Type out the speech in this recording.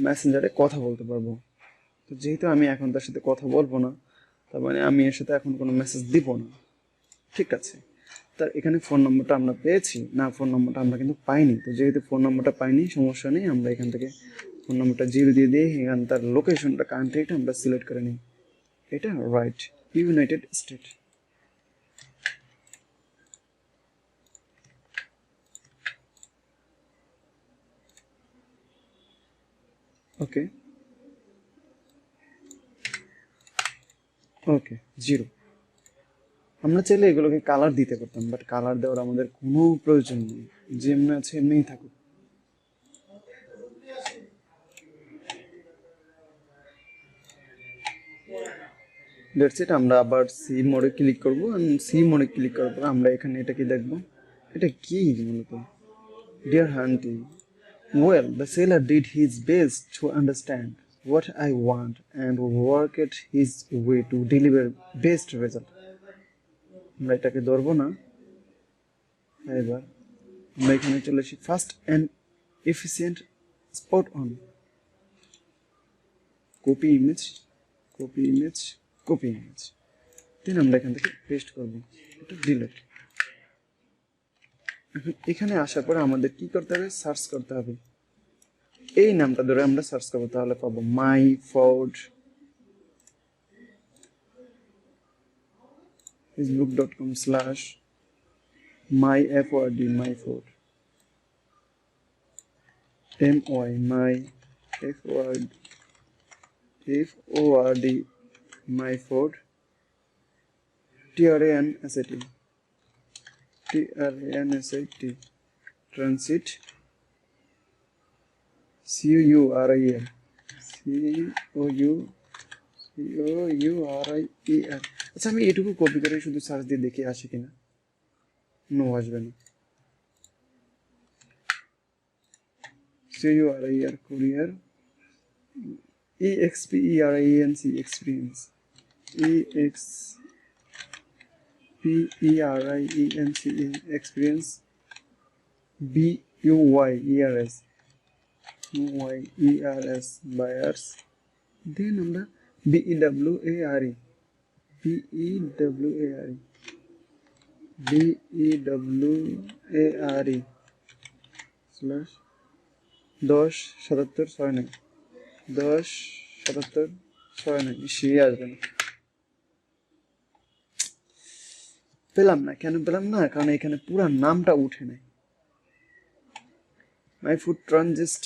মেসেঞ্জারে কথা বলতে পারবো। তো যেহেতু আমি এখন তার সাথে কথা বলবো না, তার মানে আমি এর সাথে এখন কোনো মেসেজ দিব না। ঠিক আছে, তার এখানে ফোন নম্বরটা আমরা পেয়েছি না, ফোন নম্বরটা আমরা কিন্তু পাইনি। তো যেহেতু ফোন নম্বরটা পাইনি, সমস্যা নেই, আমরা এখান থেকে ফোন নম্বরটা 0 দিয়ে এখানে তার লোকেশনটা, কান্ট্রিটা আমরা সিলেক্ট করে নিই। এটা রাইট, ইউনাইটেড স্টেট। ওকে ওকে 0। আমরা চাইলে এগুলোকে কালার দিতে পারতাম, বাট কালার দেওয়ার আমাদের কোনো প্রয়োজন নেই, যেমনি আছে এমনিই থাকুক। That's it. আমরা আবার সি মোডে ক্লিক করবো। সি মোডে ক্লিক করার পর আমরা এখানে এটা কি দেখবো, এটা কি মূলত, deer হান্টি, well, the seller did his best to understand what I want and worked his way to deliver best result. আমরা এটাকে ধরবো না। এবার আমরা এখানে চলে আসি fast and efficient, spot on, copy image, copy image, copy image, then আমরা এখান থেকে পেস্ট করবো, এটা ডিলিট। এখন এখানে আসার পরে আমাদের কি করতে হবে, সার্চ করতে হবে। এই নামটা ধরে আমরা সার্চ করবো, তাহলে পাবো মাই Ford, facebook.com/myford, myford, my ford, ford, myford, transat, transit, courir, courir। আচ্ছা, আমি এটুকু কপি করে শুধু সার্চ দিয়ে দেখি আসে কিনা। নো, আসবে না। courir, courier, experience, experience, experience, buyers, buyers, then আমরা beware, slash 107769, 107769, সে আসবে না। পেলাম না, কেন পেলাম না, কারণ এখানে পুরো নামটা উঠে নাই। My food ট্রানজিস্ট